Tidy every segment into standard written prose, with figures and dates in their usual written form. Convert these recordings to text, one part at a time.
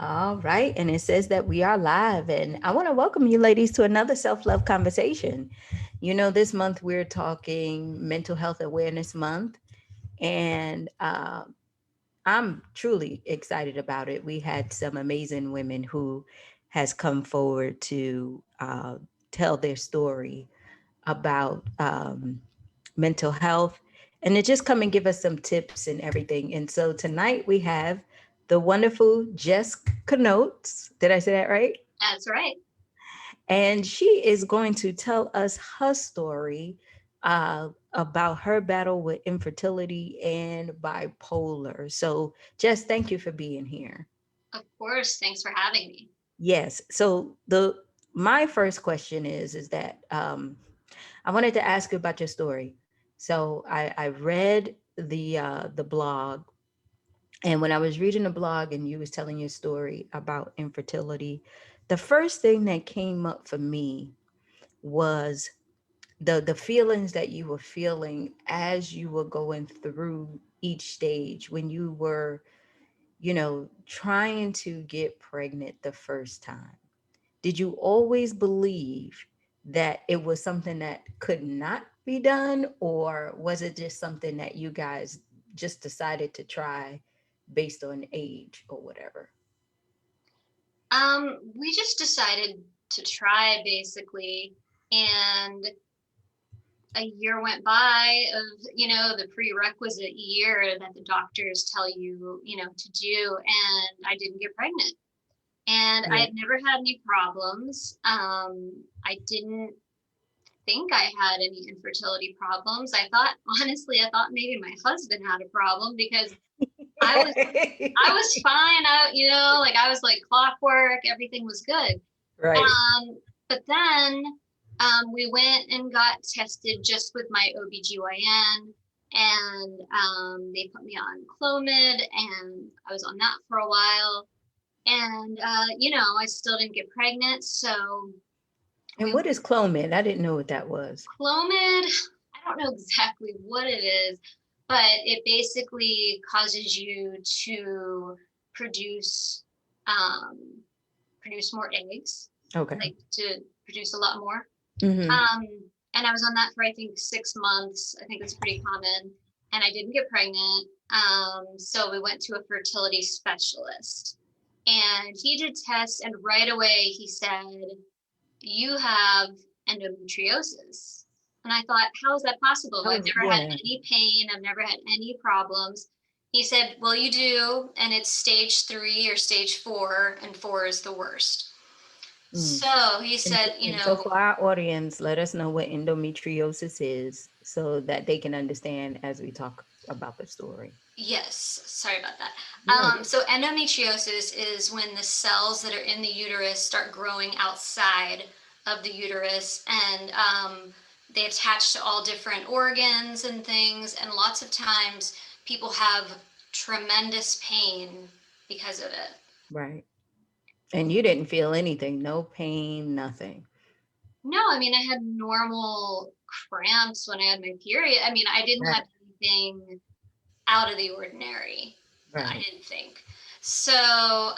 All right. And it says that we are live. And I want to welcome you, ladies, to another self love conversation. You know, this month we're talking Mental Health Awareness Month. And I'm truly excited about it. We had some amazing women who has come forward to tell their story about mental health and to just come and give us some tips and everything. And so tonight we have the wonderful Jess Knotes. Did I say that right? That's right. And she is going to tell us her story about her battle with infertility and bipolar. So, Jess, thank you for being here. Of course. Thanks for having me. Yes. So the my first question is that I wanted to ask you about your story. So I read the blog, and when I was reading the blog and you was telling your story about infertility, the first thing that came up for me was the feelings that you were feeling as you were going through each stage when you were, trying to get pregnant the first time. Did you always believe that it was something that could not be done, or was it just something that you guys just decided to try based on age or whatever? We just decided to try basically, and a year went by of, the prerequisite year that the doctors tell you, to do, and I didn't get pregnant. And I Yeah. had never had any problems. I didn't think I had any infertility problems. Honestly, I thought maybe my husband had a problem because I was I was fine. Like I was like clockwork, everything was good. Right. But then we went and got tested just with my OBGYN, and they put me on Clomid, and I was on that for a while. And, I still didn't get pregnant. So And we what is Clomid? I didn't know what that was. Clomid, I don't know exactly what it is, but it basically causes you to produce um, produce more eggs, Okay. like to produce a lot more. Mm-hmm. Um, and I was on that for I think 6 months. I think that's pretty common, and I didn't get pregnant. So we went to a fertility specialist, and he did tests, and right away he said, "You have endometriosis." And I thought, how is that possible? That I've was, never had yeah. any pain. I've never had any problems. He said, well, you do, and it's stage 3 or stage 4, and 4 is the worst. Mm. So he And, said, and so for our audience, let us know what endometriosis is so that they can understand as we talk about the story. yes, sorry about that. Yeah. So endometriosis is when the cells that are in the uterus start growing outside of the uterus, and they attach to all different organs and things. And lots of times people have tremendous pain because of it. Right. And you didn't feel anything, no pain, nothing. No, I mean, I had normal cramps when I had my period. I mean, I didn't Right. have anything out of the ordinary. I Right. didn't think. So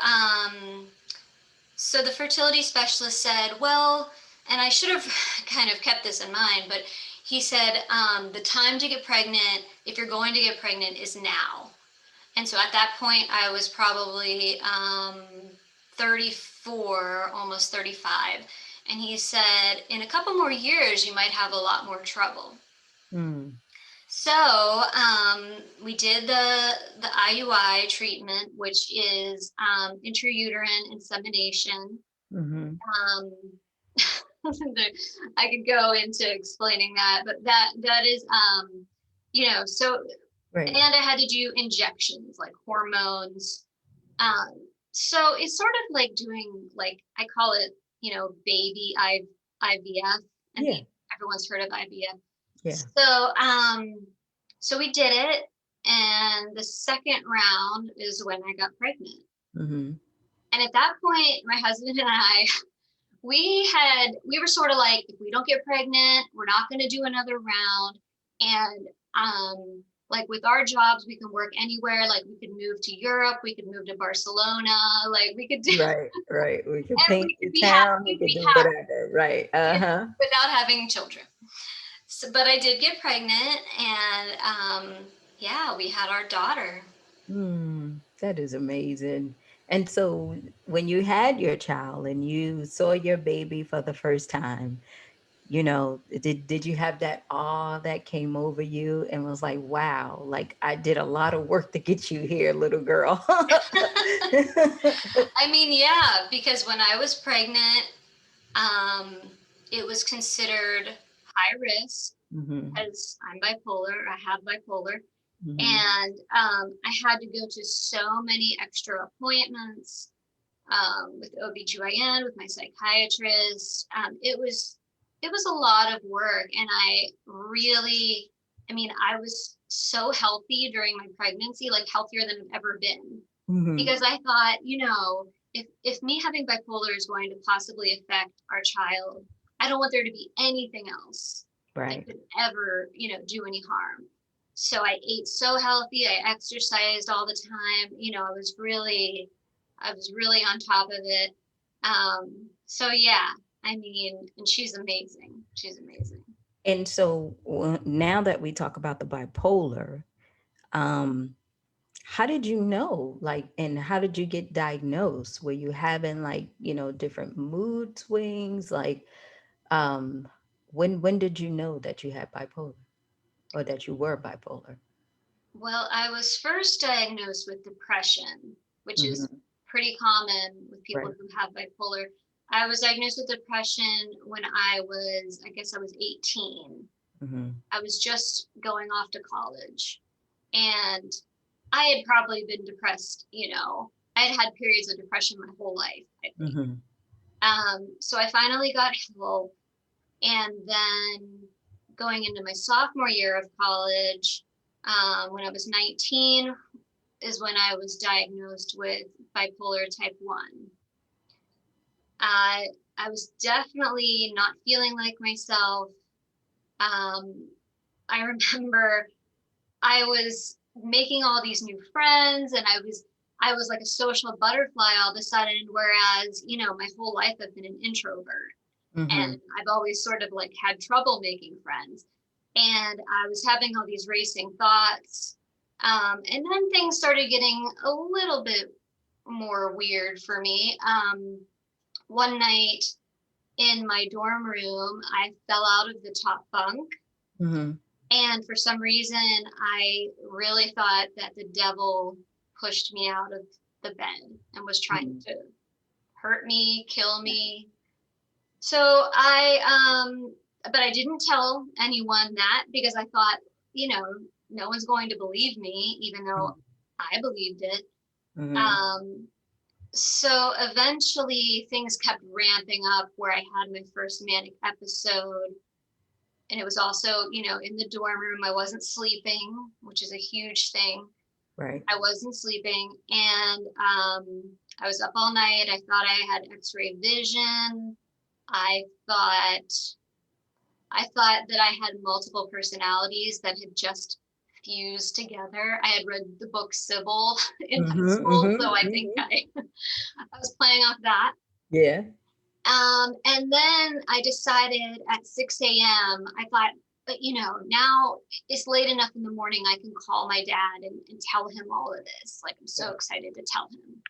the fertility specialist said, well, and I should have kind of kept this in mind, but he said, the time to get pregnant, if you're going to get pregnant, is now. And so at that point, I was probably 34, almost 35. And he said, in a couple more years, you might have a lot more trouble. Mm. So we did the IUI treatment, which is intrauterine insemination. Mm-hmm. Um, I could go into explaining that, but that is so, Right. and I had to do injections like hormones. So it's sort of like doing, like, I call it, baby IVF. I Yeah. mean, everyone's heard of IVF. Yeah. So we did it, and the second round is when I got pregnant. Mm-hmm. And at that point, my husband and I, we were sort of like, if we don't get pregnant, we're not going to do another round. And like with our jobs, we can work anywhere. Like we could move to Europe, we could move to Barcelona, like we could do, Right, right. We could and paint we the could be happy, town, we we'd could be do happy, whatever. Right. you know, Uh-huh. without having children. So, but I did get pregnant, and yeah, we had our daughter. That is amazing. And so when you had your child and you saw your baby for the first time, did you have that awe that came over you and was like, wow, like I did a lot of work to get you here, little girl. I mean, yeah, because when I was pregnant, um, it was considered high risk Hmm. because I'm bipolar. I have bipolar. Hmm. And I had to go to so many extra appointments with OBGYN, with my psychiatrist. It was a lot of work. And I mean, I was so healthy during my pregnancy, like healthier than I've ever been. Hmm. Because I thought, if me having bipolar is going to possibly affect our child, I don't want there to be anything else that Right. could ever, do any harm. So I ate so healthy, I exercised all the time, I was really on top of it. So yeah, I mean, and she's amazing. She's amazing. And so now that we talk about the bipolar, um, how did you know, like, and how did you get diagnosed? Were you having like, different mood swings? Like, um, when did you know that you had bipolar or that you were bipolar? Well, I was first diagnosed with depression, which is Hmm. pretty common with people Right. who have bipolar. I was diagnosed with depression when I guess I was 18. Hmm. I was just going off to college. And I had probably been depressed, I had had periods of depression my whole life, I think. Hmm. So I finally got help. And then going into my sophomore year of college, when I was 19, is when I was diagnosed with bipolar type 1. I I was definitely not feeling like myself. Um, I remember I was making all these new friends, and I was like a social butterfly all of a sudden, whereas, my whole life I've been an introvert, Hmm. and I've always sort of like had trouble making friends. And I was having all these racing thoughts. And then things started getting a little bit more weird for me. One night in my dorm room, I fell out of the top bunk. Hmm. And for some reason, I really thought that the devil pushed me out of the bed and was trying Hmm. to hurt me, kill me. So but I didn't tell anyone that because I thought, you know, no one's going to believe me, even though I believed it. Hmm. Um, so eventually things kept ramping up where I had my first manic episode. And it was also, in the dorm room. I wasn't sleeping, which is a huge thing. Right. I wasn't sleeping. And I was up all night. I thought I had x-ray vision. I thought I thought that I had multiple personalities that had just fused together. I had read the book Sybil in high Hmm. school, so Hmm. I think Hmm. I was playing off that. Yeah. And then I decided at 6 a.m., I thought, but now it's late enough in the morning. I can call my dad and tell him all of this. Like, I'm so Right. excited to tell him.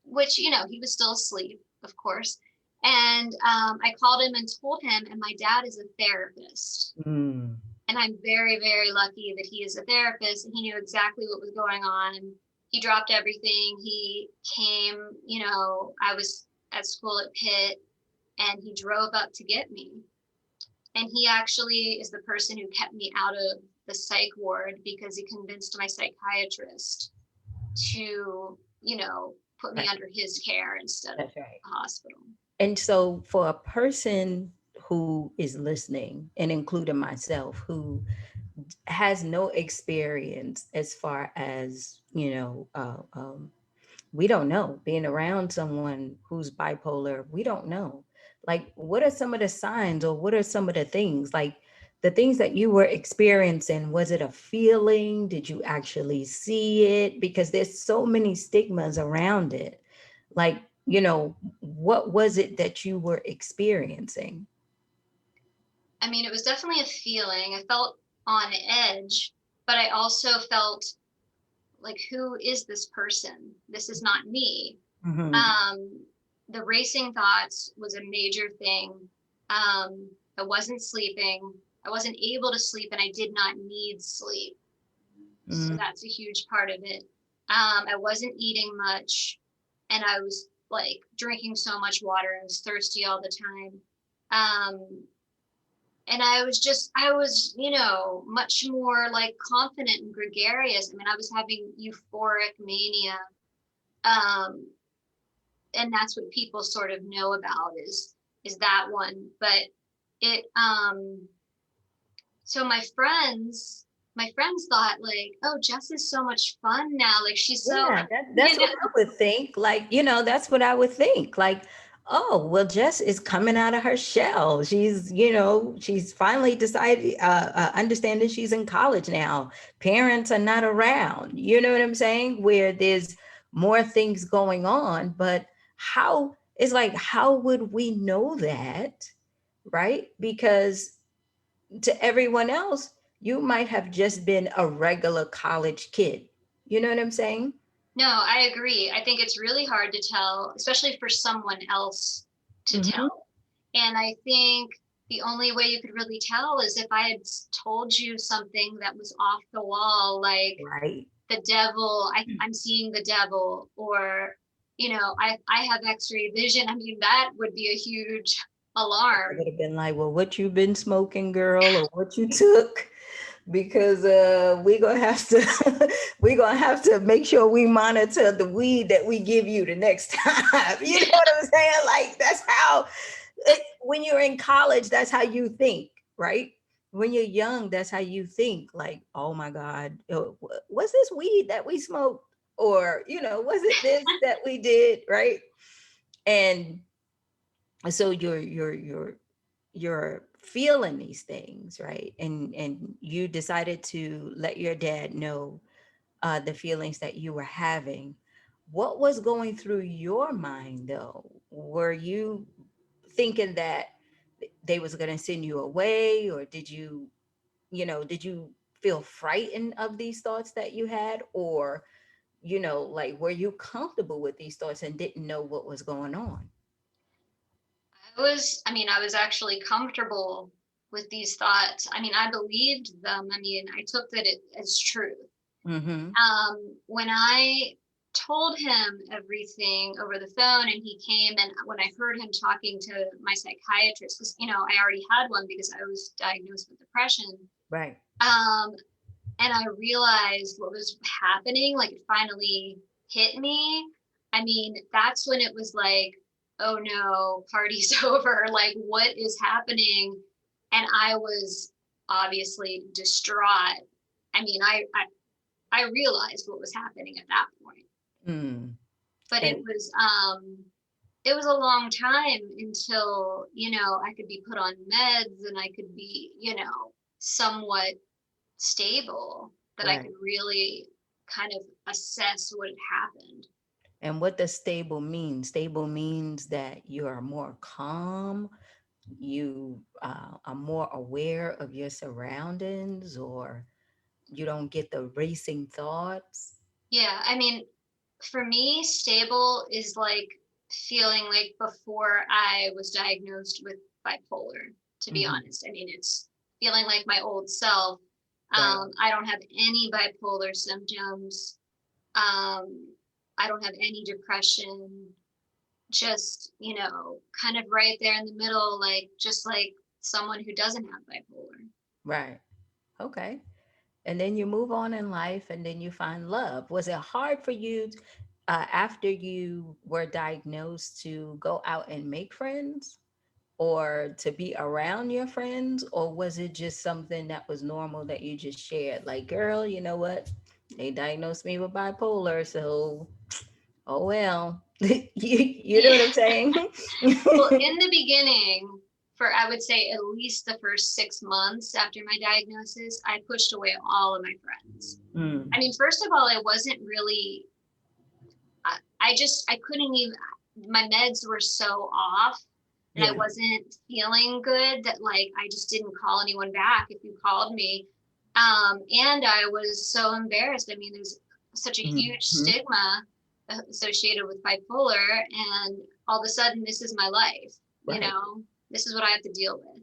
Which, he was still asleep, of course. And I called him and told him, and my dad is a therapist. Mm. And I'm very, very lucky that he is a therapist and he knew exactly what was going on. He dropped everything. He came, I was at school at Pitt, and he drove up to get me. And he actually is the person who kept me out of the psych ward because he convinced my psychiatrist to, put me Right. under his care instead of That's right. a hospital. And so, for a person who is listening, and including myself, who has no experience as far as, we don't know, being around someone who's bipolar, we don't know. Like, what are some of the signs or what are some of the things? Like, the things that you were experiencing, was it a feeling? Did you actually see it? Because there's so many stigmas around it. Like, what was it that you were experiencing? I mean, it was definitely a feeling. I felt on edge, but I also felt like, who is this person? This is not me. Hmm. Um, the racing thoughts was a major thing. I wasn't sleeping. I wasn't able to sleep, and I did not need sleep. So Mm. that's a huge part of it. I wasn't eating much, and I was like drinking so much water. I was thirsty all the time. Um, and I was, much more like confident and gregarious. I mean, I was having euphoric mania. Um, and that's what people sort of know about is that one. But it so my friends thought like, oh, Jess is so much fun now. Like she's so, Yeah, you that's know, what I would think. Like, that's what I would think. Like, oh, well, Jess is coming out of her shell. She's finally decided, understanding she's in college now. Parents are not around. You know what I'm saying? Where there's more things going on. But it's like, how would we know that? Right? Because to everyone else, you might have just been a regular college kid. You know what I'm saying? no, I agree. I think it's really hard to tell, especially for someone else to Hmm. tell. And I think the only way you could really tell is if I had told you something that was off the wall, like Right. the devil, I'm seeing the devil, or, I have x-ray vision. I mean, that would be a huge I alarm. would have been like, well, what you been smoking, girl, or what you took? Because we're gonna have to make sure we monitor the weed that we give you the next time. You know what I'm saying? Like that's how when you're in college, that's how you think, right? When you're young, that's how you think. Like, oh my God, what's this weed that we smoked? Or, was it this that we did, right? And so you're feeling these things, right? And you decided to let your dad know the feelings that you were having. What was going through your mind though? Were you thinking that they was going to send you away, or did you feel frightened of these thoughts that you had, or like, were you comfortable with these thoughts and didn't know what was going on? I was actually comfortable with these thoughts. I mean, I believed them. I mean, I took as truth. Mm-hmm. When I told him everything over the phone and he came, and when I heard him talking to my psychiatrist, because, I already had one because I was diagnosed with depression. Right. Um, and I realized what was happening, like it finally hit me. I mean, that's when it was like, oh no, party's over. Like, what is happening? And I was obviously distraught. I mean, I realized what was happening at that point, Mm. but And it was a long time until, I could be put on meds and I could be, somewhat stable, that I right. could really kind of assess what had happened. And what does stable mean? Stable means that you are more calm, you are more aware of your surroundings, or you don't get the racing thoughts. Yeah, I mean, for me, stable is like feeling like before I was diagnosed with bipolar, to be Hmm. honest. I mean, it's feeling like my old self. Right. I don't have any bipolar symptoms. Um, I don't have any depression. Just, kind of right there in the middle, like just like someone who doesn't have bipolar. Right. Okay. And then you move on in life and then you find love. Was it hard for you after you were diagnosed to go out and make friends, or to be around your friends? Or was it just something that was normal that you just shared? Like, girl, you know what? They diagnosed me with bipolar. So, oh well. You know Yeah. what I'm saying? Well, in the beginning, for I would say at least the first 6 months after my diagnosis, I pushed away all of my friends. Mm. I mean, first of all, it wasn't really, I couldn't even, my meds were so off and I Yeah. wasn't feeling good that like I just didn't call anyone back if you called me. And I was so embarrassed. I mean, there's such a huge Mhm. stigma associated with bipolar, and all of a sudden, this is my life. Right. This is what I have to deal with.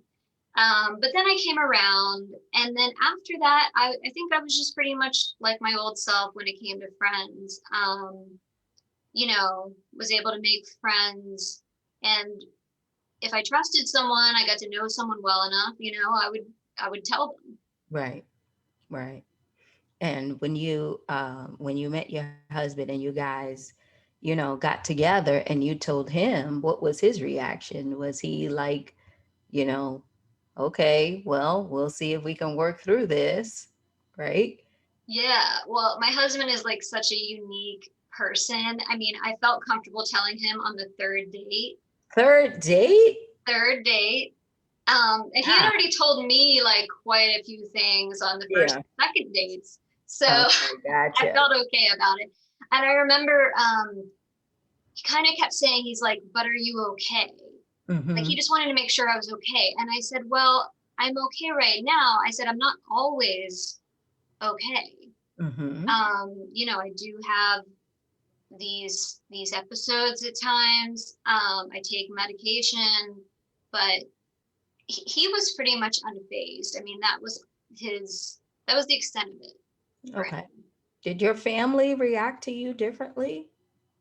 But then I came around, and then after that, I think I was just pretty much like my old self when it came to friends. Was able to make friends, and if I trusted someone, I got to know someone well enough, I would tell them. Right. Right. And when you met your husband and you guys, got together and you told him, what was his reaction? Was he like, you know, okay, well, we'll see if we can work through this, right? Yeah, well, my husband is like such a unique person. I mean, I felt comfortable telling him on the Third date? third date. And he had Ah, already told me like quite a few things on the first yeah. and second dates. So Okay, I gotcha. felt okay about it. And I remember he kind of kept saying, he's like, but are you okay? Like he Mm-hmm. just wanted to make sure I was okay. And I said, well, I'm okay right now. I said, I'm not always okay. Mm-hmm. I do have these episodes at times. I take medication, but he was pretty much unfazed. I mean, that was the extent of it for Okay. him. Did your family react to you differently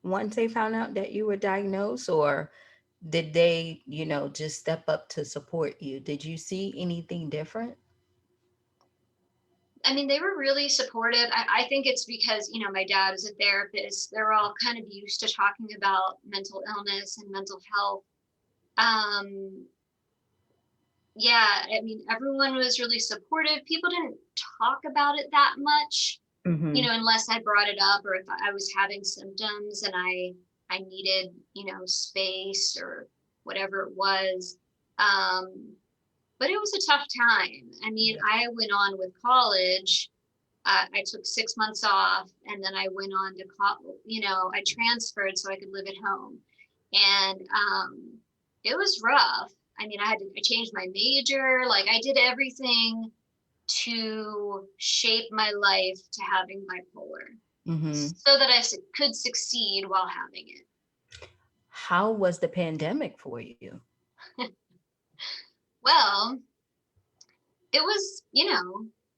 once they found out that you were diagnosed, or did they, just step up to support you? Did you see anything different? I mean, they were really supportive. I think it's because, my dad is a therapist. They're all kind of used to talking about mental illness and mental health. Um, yeah, I mean, everyone was really supportive. People didn't talk about it that much, Mm-hmm. unless I brought it up or if I was having symptoms and I needed, space or whatever it was. Um, but it was a tough time. I mean, Yeah. I went on with college. I took 6 months off, and then I went on to I transferred so I could live at home, and it was rough. I mean, I changed my major, like I did everything to shape my life to having bipolar, Mm-hmm. so that I could succeed while having it. How was the pandemic for you? Well, it was,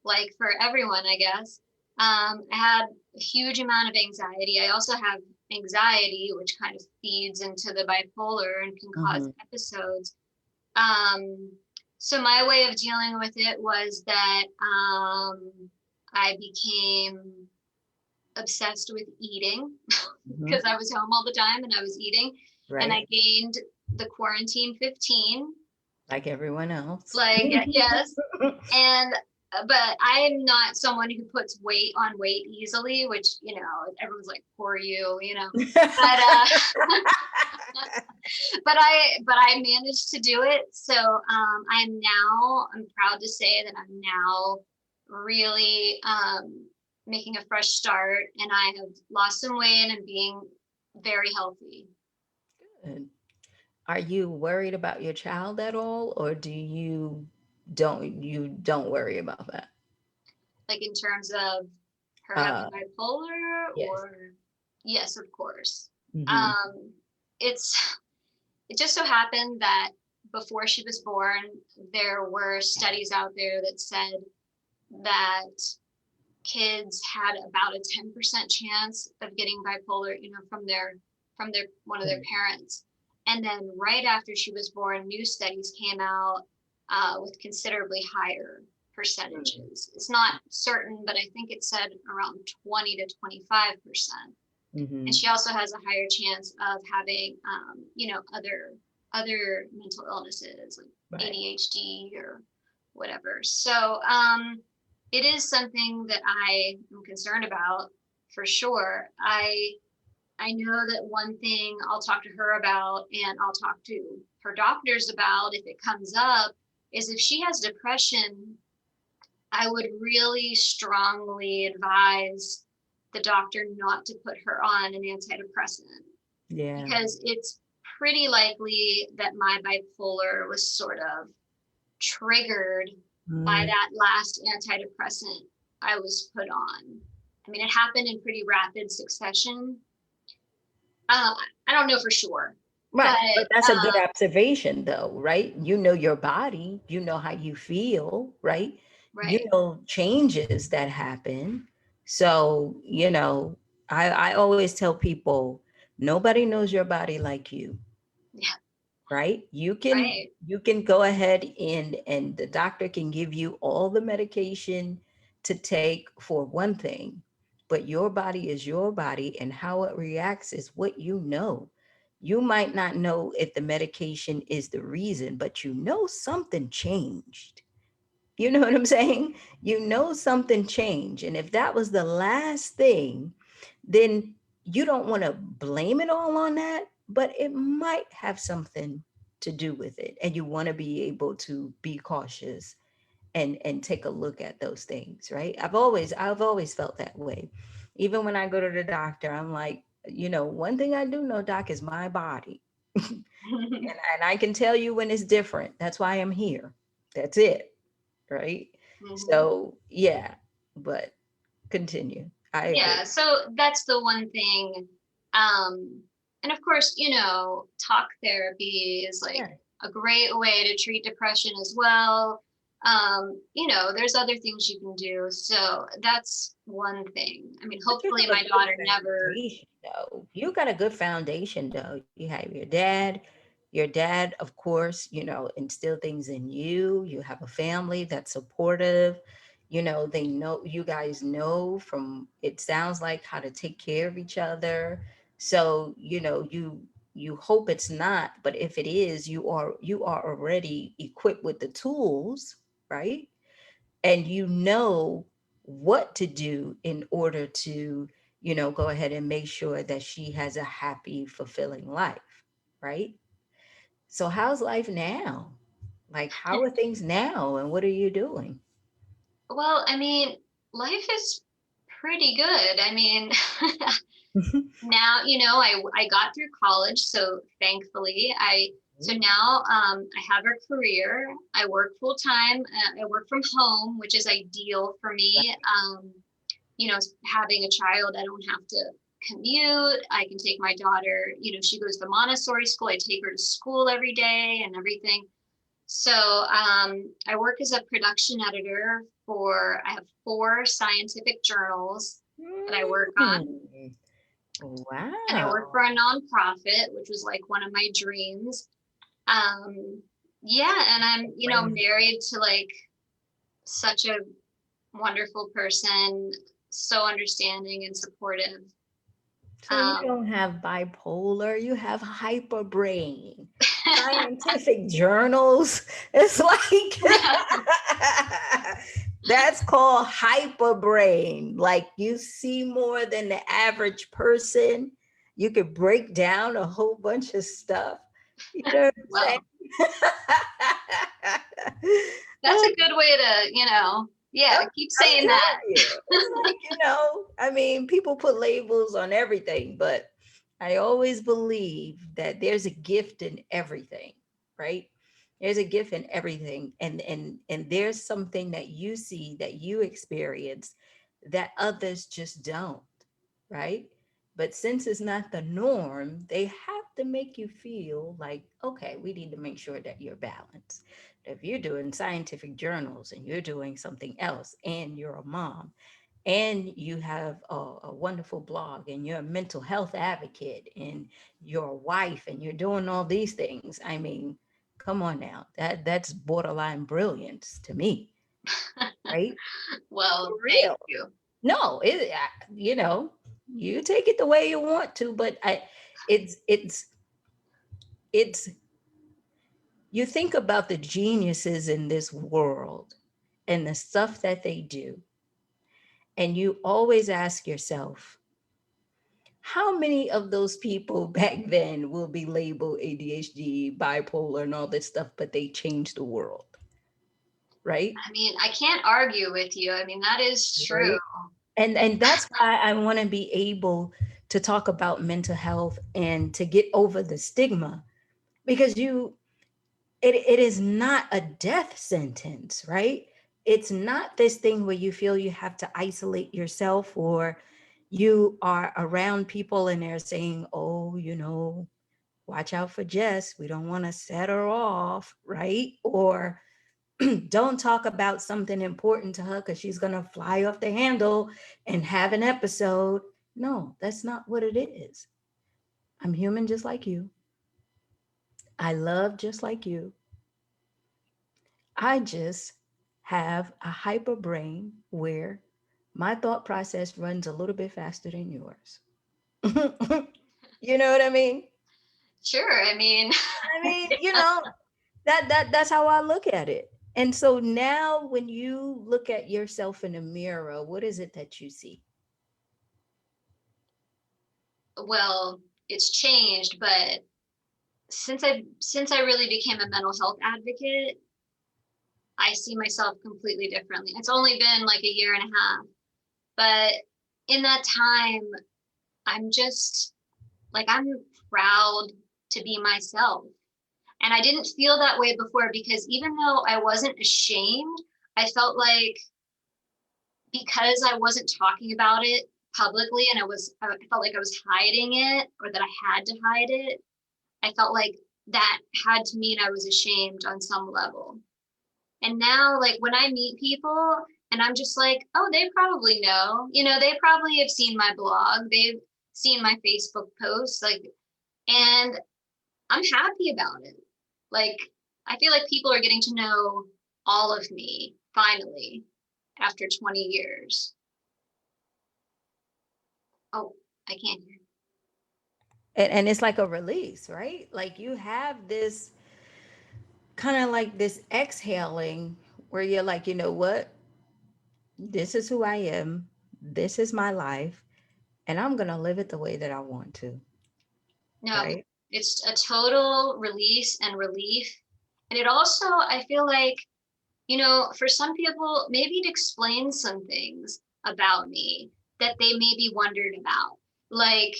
like for everyone, I guess. I had a huge amount of anxiety. I also have anxiety, which kind of feeds into the bipolar and can cause Mm-hmm. episodes. Um, so my way of dealing with it was that I became obsessed with eating Mm-hmm. because I was home all the time and I was eating, and Right. I gained the quarantine 15. Like everyone else. Like, yes, and but I'm not someone who puts weight on weight easily, which everyone's like, poor you, But but I managed to do it. So I'm proud to say that I'm now really making a fresh start, and I have lost some weight and being very healthy. Good. Are you worried about your child at all, or do you don't worry about that? Like in terms of her having Uh, bipolar, yes. or yes, of course. Mm-hmm. Um, it's it just so happened that before she was born, there were studies out there that said that kids had about a 10% chance of getting bipolar, from their one of their parents. And then right after she was born, new studies came out with considerably higher percentages. It's not certain, but I think it said around 20 to 25%. And Mm-hmm. she also has a higher chance of having, other mental illnesses like Right. ADHD or whatever. So it is something that I am concerned about for sure. I know that one thing I'll talk to her about, and I'll talk to her doctors about if it comes up, is if she has depression, I would really strongly advise the doctor not to put her on an antidepressant, Yeah. because it's pretty likely that my bipolar was sort of triggered by Mm, that last antidepressant I was put on. I mean, it happened in pretty rapid succession. I don't know for sure, but right. But that's a good observation, though, right? You know your body, you know how you feel, right? You right, know changes that happen. So, I always tell people nobody knows your body like you, yeah, right? right, You can go ahead and the doctor can give you all the medication to take for one thing, but your body is your body and how it reacts is what you know. You might not know if the medication is the reason, but you know something changed. You know what I'm saying? You know something changed. And if that was the last thing, then you don't want to blame it all on that, but it might have something to do with it. And you want to be able to be cautious and take a look at those things, right? I've always felt that way. Even when I go to the doctor, I'm like, one thing I do know, doc, is my body. And I can tell you when it's different. That's why I'm here. That's it, right? hmm, So yeah, but continue. I yeah. agree. So that's the one thing. Um, and of course, talk therapy is like Yeah, a great way to treat depression as well. There's other things you can do. So that's one thing. I mean, but you hopefully have a my good daughter never. foundation, though. You got a good foundation, though. You have your dad. Your dad, of course, instilled things in you. You have a family that's supportive. They know you guys know from it sounds like how to take care of each other. So, you hope it's not, but if it is, you are already equipped with the tools, right? And you know what to do in order to go ahead and make sure that she has a happy fulfilling life, right? So how's life now? Like, how are things now and what are you doing? Well, I mean, life is pretty good. I mean, now I got through college, so thankfully now I have a career. I work full time. I work from home, which is ideal for me. Having a child, I don't have to commute. I can take my daughter. She goes to Montessori school. I take her to school every day and everything. So I work as a production editor for. I have 4 scientific journals that I work on, Mm. and I work Wow. for a nonprofit, which was like one of my dreams. Yeah, and I'm, When married to like such a wonderful person, so understanding and supportive. So you Um, don't have bipolar, you have hyperbrain. Scientific journals. It's like that's called hyperbrain. Like you see more than the average person. You could break down a whole bunch of stuff. You know what I'm saying? well, that's a good way to, I'm, yeah, keep I'm saying that. telling you. It's like, I mean, people put labels on everything, but I always believe that there's a gift in everything, right? There's a gift in everything. And there's something that you see that you experience that others just don't, right? But since it's not the norm, they have to make you feel like, okay, we need to make sure that you're balanced. If you're doing scientific journals and you're doing something else and you're a mom and you have a wonderful blog and you're a mental health advocate and you're a wife and you're doing all these things, I mean, come on now. That's borderline brilliance to me, right? For Well, thank real. you. No, you take it the way you want to, but it's it's it's you think about the geniuses in this world and the stuff that they do, and you always ask yourself, how many of those people back then will be labeled ADHD, bipolar, and all this stuff, but they changed the world, right? I mean, I can't argue with you. I mean, that is true. Right. And that's why I want to be able to talk about mental health and to get over the stigma, because it is not a death sentence, right? It's not this thing where you feel you have to isolate yourself, or you are around people and they're saying, oh, watch out for Jess. We don't want to set her off, right? Or don't talk about something important to her because she's going to fly off the handle and have an episode. No, that's not what it is. I'm human just like you. I love just like you. I just have a hyper brain where my thought process runs a little bit faster than yours. You know what I mean? Sure. I mean, I mean, that's how I look at it. And so now when you look at yourself in the mirror, what is it that you see? well, it's changed, but since I really became a mental health advocate, I see myself completely differently. It's only been like a year and a half, but in that time, I'm just like, I'm proud to be myself. And I didn't feel that way before, because even though I wasn't ashamed, I felt like, because I wasn't talking about it publicly, and I felt like I was hiding it, or that I had to hide it, I felt like that had to mean I was ashamed on some level. And now, like, when I meet people and I'm just like, oh, they probably know, they probably have seen my blog, they've seen my Facebook posts, like, and I'm happy about it. Like, I feel like people are getting to know all of me finally after 20 years. Oh, I can't hear. And it's like a release, right? Like you have this kind of like this exhaling where you're like, you know what? This is who I am. This is my life. And I'm going to live it the way that I want to, No, right? it's a total release and relief. And it also, I feel like, for some people, maybe it explains some things about me that they maybe wondered about. Like,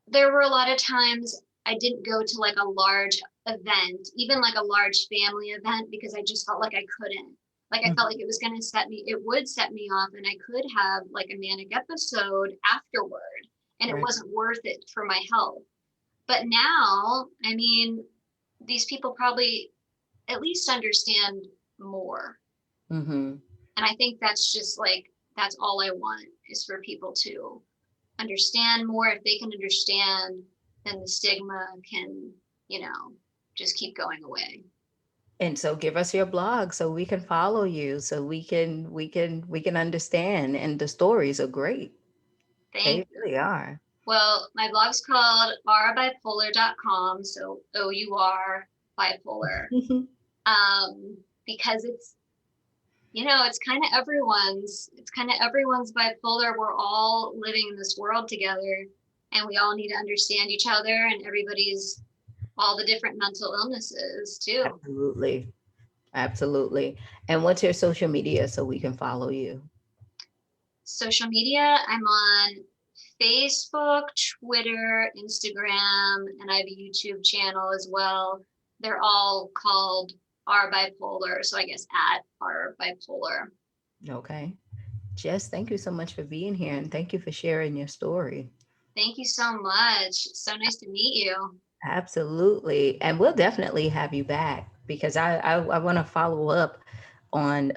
there were a lot of times I didn't go to like a large event, even like a large family event, because I just felt like I couldn't. Like, I felt like it would set me off, and I could have like a manic episode afterward, and it Right. wasn't worth it for my health. But now, I mean, these people probably at least understand more. Mm-hmm. And I think that's just like, that's all I want, is for people to understand more. If they can understand, then the stigma can, just keep going away. And so give us your blog so we can follow you, so we can understand. And the stories are great. Thank They you. really are. Well, my blog's called ourbipolar.com. So OUR bipolar. Because it's kind of everyone's bipolar. We're all living in this world together, and we all need to understand each other, and everybody's all the different mental illnesses too. Absolutely. Absolutely. And what's your social media so we can follow you? Social media, I'm on Facebook, Twitter, Instagram, and I have a YouTube channel as well. They're all called Our Bipolar, so I guess at Our Bipolar. Okay. Jess, thank you so much for being here and thank you for sharing your story. Thank you so much. So nice to meet you. Absolutely. And we'll definitely have you back because I want to follow up on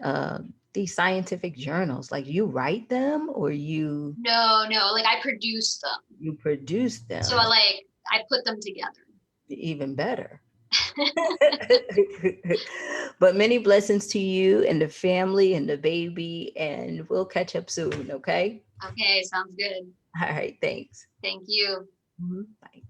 these scientific journals. Like you write them or No, no, like I produce them. you produce So them. I put them together. Even better. But many blessings to you and the family and the baby, and we'll catch up soon, okay? Okay, sounds good. All right, thanks. Thank you. Mhm. Bye.